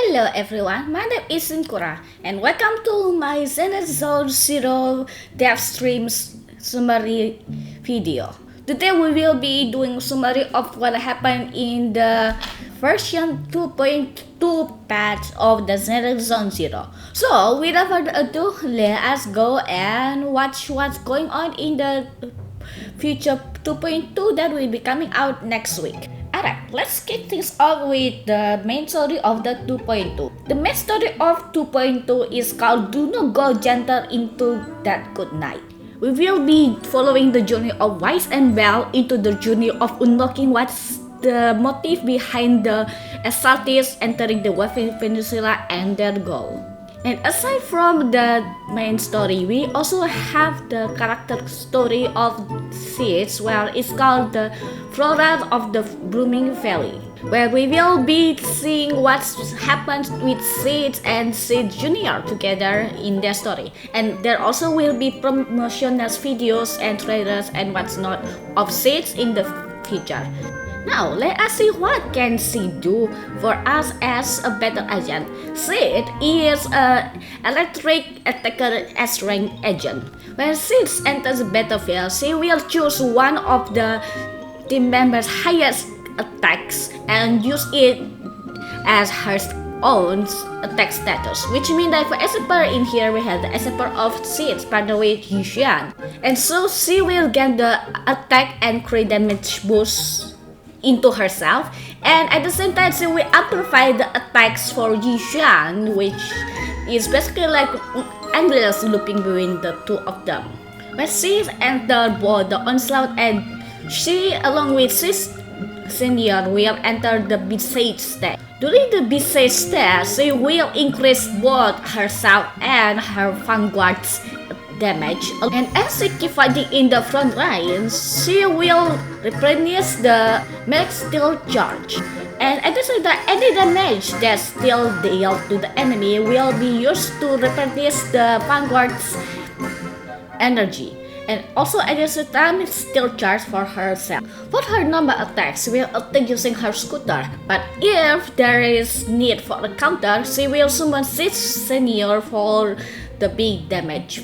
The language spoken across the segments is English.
Hello everyone, my name is Sinkura and welcome to my Zenless Zone Zero dev stream summary video. Today we will be doing summary of what happened in the version 2.2 patch of the Zenless Zone Zero. So without further ado, let us go and watch what's going on in the future 2.2 that will be coming out next week. Alright, let's kick things off with the main story of the 2.2. The main story of 2.2 is called Do Not Go Gentle Into That Good Night. We will be following the journey of Wise and Belle into the journey of unlocking what's the motive behind the Assaltists entering the Waffle Peninsula and their goal. And aside from the main story, we also have the character story of Seeds, where it's called the Flora of the Blooming Valley, where we will be seeing what happens with Seeds and Seeds Jr. together in their story. And there also will be promotional videos and trailers and what's not of Seeds in the future. Now, let us see what can Seed do for us as a battle agent. Seed is an electric attacker S-rank agent. When Seed enters the battlefield, she will choose one of the team members' highest attacks and use it as her own attack status, which means that for example in here we have the example of Seed partnered with Yushan, and so she will gain the attack and crit damage boost into herself, and at the same time she will amplify the attacks for Yishan, which is basically like endless looping between the two of them. When she entered both the onslaught and she along with Sis Senior will enter the besiege stage. During the besiege stage, she will increase both herself and her vanguard's damage, and as she keeps fighting in the front lines, she will replenish the max steel charge, and at the same time any damage that still dealt to the enemy will be used to replenish the vanguard's energy, and also at the same time steel charge for herself. For her normal attacks, she will attack using her scooter, but if there is need for a counter, she will summon Sis Senior for the big damage.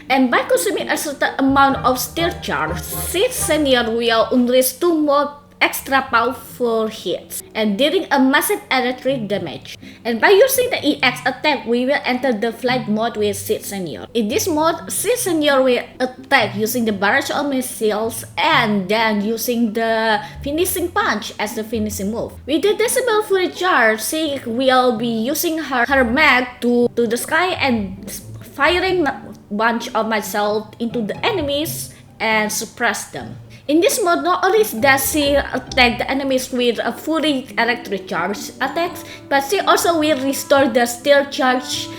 And by consuming a certain amount of steel charge, Sis Senior will unleash 2 more extra powerful hits and dealing a massive electric damage. And by using the EX attack, we will enter the flight mode with Sis Senior. In this mode, Sis Senior will attack using the barrage of missiles and then using the finishing punch as the finishing move. With the Decibel Fury charge, she will be using her mag to the sky and firing bunch of missiles into the enemies and suppress them. In this mode, not only does she attack the enemies with a fully electric charge attacks, but she also will restore the steel charge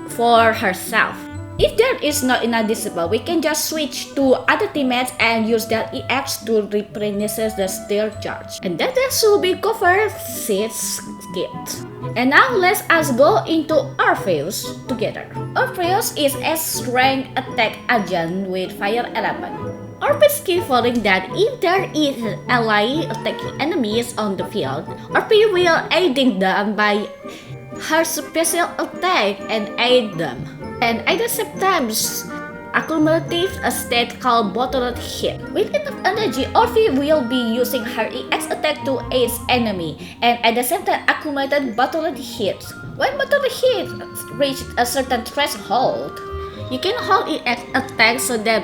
for herself. If there is not enough Decibel, we can just switch to other teammates and use their EX to replenish the steel charge. And that should be covered Seed's kit. And now let us go into Orpheus together. Orpheus is a S-rank attack agent with fire element. Orpheus keeps following that if there is an ally attacking enemies on the field, Orpheus will aiding them by her special attack and aid them. And at the same time, accumulative a state called bottled hit. With enough energy, Orpheus will be using her EX attack to aid enemy, and at the same time accumulated bottled hits. When bottled hits reach a certain threshold, you can hold EX attack so that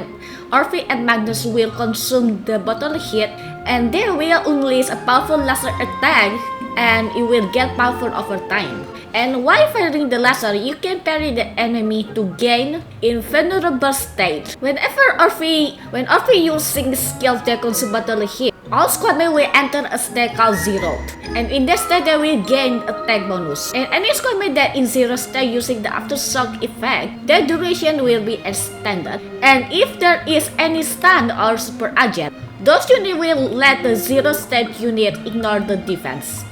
Orpheus and Magnus will consume the bottled hit, and they will unleash a powerful laser attack, and it will get powerful over time. And while firing the laser, you can parry the enemy to gain invulnerable state. Whenever Orpheus using skill that consume battle hit, all squadmen will enter a state called Zero, and in that state they will gain attack bonus. And any squadman that in Zero state using the aftershock effect, their duration will be extended. And if there is any stun or super agent, those units will let the Zero state unit ignore the defense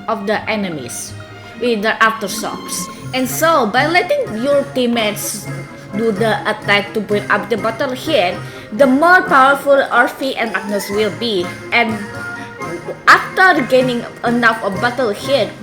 of the enemies with the aftershocks. And so by letting your teammates do the attack to bring up the battle hit, the more powerful Orpheus and Magnus will be. And after gaining enough of battle hit,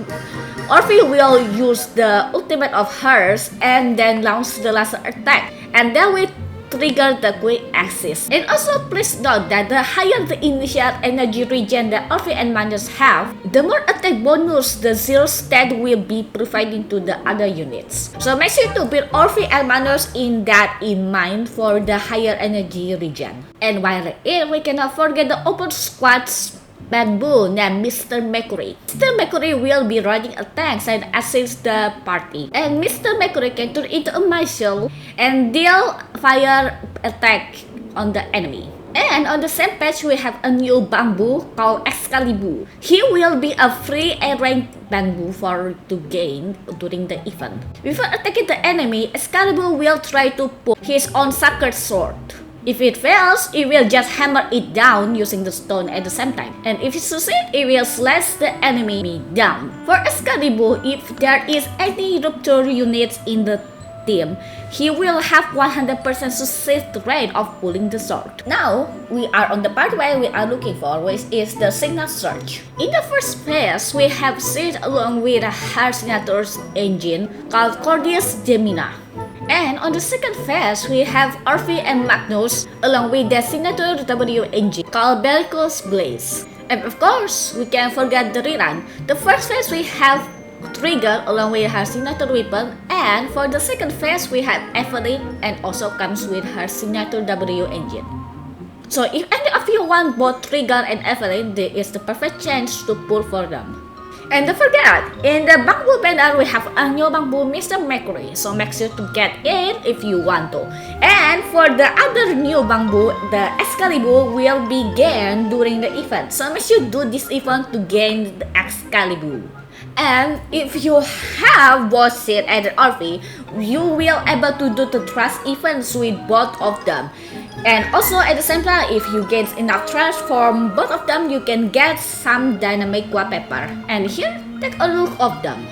Orphe will use the ultimate of hers and then launch the laser attack, and that will trigger the quick axis. And also please note that the higher the initial energy regen that Orphe and Magnus have, the more attack bonus the Zero stat will be providing to the other units. So make sure to build Orphe and Magnus in that in mind for the higher energy regen. And while here, we cannot forget the open squad's bamboo named Mr. Mercury. Mr. Mercury will be running attacks and assist the party. And Mr. Mercury can turn into a missile and deal fire attack on the enemy. And on the same page, we have a new bamboo called Excalibur. He will be a free and ranked bamboo for to gain during the event. Before attacking the enemy, Excalibur will try to pull his own sacred sword. If it fails, it will just hammer it down using the stone at the same time. And if it succeeds, it will slash the enemy down. For Excalibur, if there is any rupture units in the team, he will have 100% success rate of pulling the sword. Now, we are on the part where we are looking for, which is the signal search. In the first phase, we have Sid along with a hard signatures engine called Cordius Gemina. And on the second phase, we have Orphe and Magnus along with the signature W engine called Bellicose Blaze. And of course, we can't forget the rerun. The first phase we have Trigger along with her signature weapon, and for the second phase we have Evelyn and also comes with her signature W engine. So if any of you want both Trigger and Evelyn, there is the perfect chance to pull for them. And don't forget, in the bamboo banner we have a new bamboo Mr. Mercury, so make sure to get it if you want to. And for the other new bamboo, the Excalibur will be gained during the event, so make sure do this event to gain the Excalibur. And if you have both Sid and Orphe, you will able to do the trust events with both of them. And also at the same time, if you get enough trust from both of them, you can get some dynamic wallpaper. And here, take a look of them.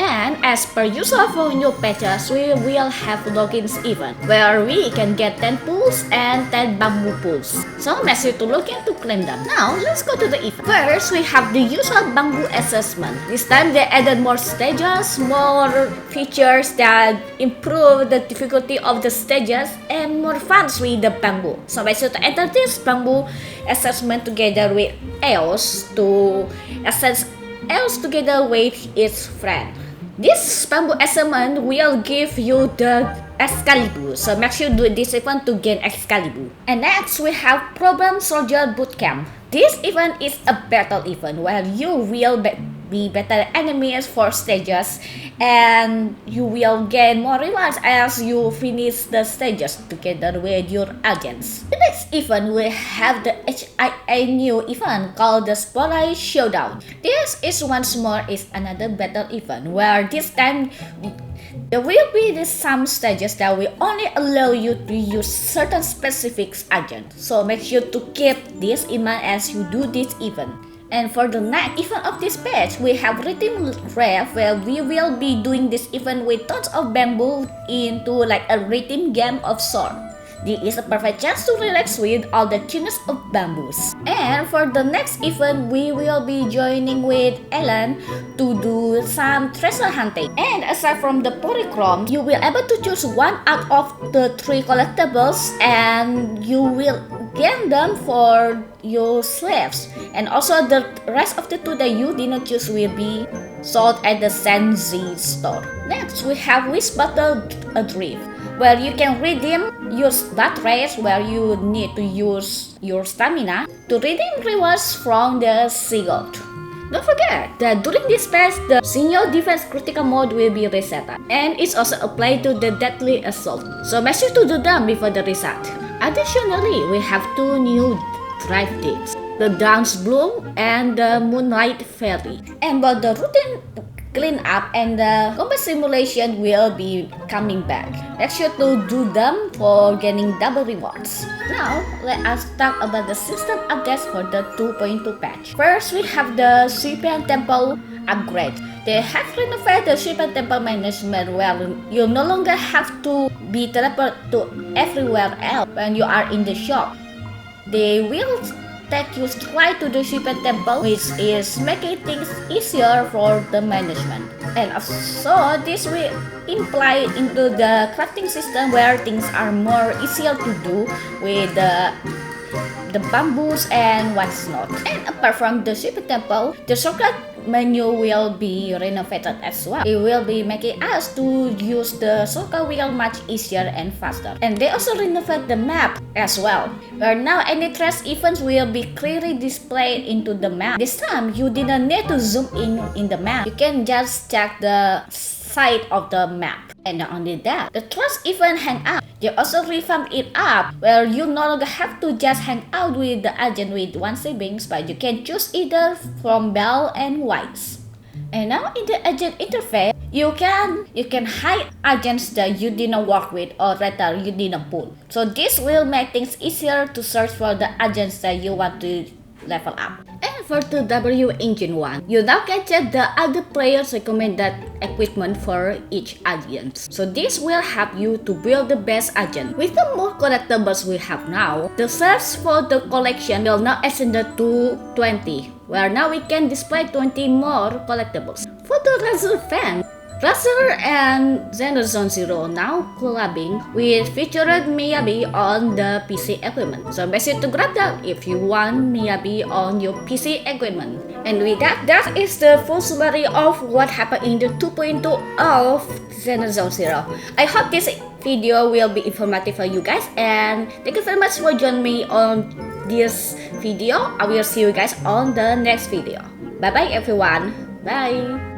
And as per usual for new patches, we will have logins event where we can get 10 pulls and 10 bamboo pulls. So make sure to look in to claim them. Now let's go to the event. First, we have the usual bamboo assessment. This time they added more stages, more features that improve the difficulty of the stages, and more fun with the bamboo. So make sure to enter this bamboo assessment together with EOS to assess EOS together with its friend. This bamboo assessment will give you the Excalibur, so make sure do this event to gain Excalibur. And next we have Problem Soldier Bootcamp. This event is a battle event where you will be better enemies for stages, and you will gain more rewards as you finish the stages together with your agents. The next event we have the HIA new event called the Spotlight Showdown. This is once more is another battle event where this time there will be some stages that will only allow you to use certain specific agents. So make sure to keep this in mind as you do this event. And for the next event of this page, we have Rhythm Rev, where we will be doing this event with tons of bamboo into like a rhythm game of sort. This is a perfect chance to relax with all the cuteness of bamboos. And for the next event, we will be joining with Ellen to do some treasure hunting. And aside from the polychrome, you will able to choose one out of the 3 collectibles, and you will gain them for your slaves. And also the rest of the 2 that you did not choose will be sold at the Zenless store. Next, we have Wish Battle Adrift, where you can redeem your batteries where you need to use your stamina to redeem rewards from the Sea God. Don't forget that during this phase, the Senior Defense Critical Mode will be reset, and it's also applied to the Deadly Assault, so make sure to do them before the reset. Additionally, we have 2 new drive decks, the Dance Bloom and the Moonlight Fairy. And both the routine cleanup and the combat simulation will be coming back. Make sure to do them for gaining double rewards. Now, let us talk about the system updates for the 2.2 patch. First, we have the Cyprian Temple upgrade. They have renovated the ship and temple management where you no longer have to be teleported to everywhere else when you are in the shop. They will take you straight to the ship and temple, which is making things easier for the management. And also, this will imply into the crafting system where things are more easier to do with the bamboos and what's not. And apart from the ship and temple, the shortcut menu will be renovated as well. It will be making us to use the shortcut wheel much easier and faster. And they also renovate the map as well, where now any trash events will be clearly displayed into the map. This time you didn't need to zoom in the map. You can just check the side of the map. And not only that, the trust event hangout, they also revamped it up where you no longer have to just hang out with the agent with one siblings, but you can choose either from Bell and Whites. And now in the agent interface, you can hide agents that you didn't work with or rather you didn't pull. So this will make things easier to search for the agents that you want to level up. And for the W Engine 1, you now can check the other players' recommended equipment for each agent. So this will help you to build the best agent. With the more collectibles we have now, the sales for the collection will now extend to 20, where now we can display 20 more collectibles. For the Razer fan, Razer and Zenless Zone Zero now collabing with featured Miyabi on the PC equipment. So make sure to grab that if you want Miyabi on your PC equipment. And with that, that is the full summary of what happened in the 2.2 of Zenless Zone Zero. I hope this video will be informative for you guys, and thank you very much for joining me on this video. I will see you guys on the next video. Bye bye everyone. Bye.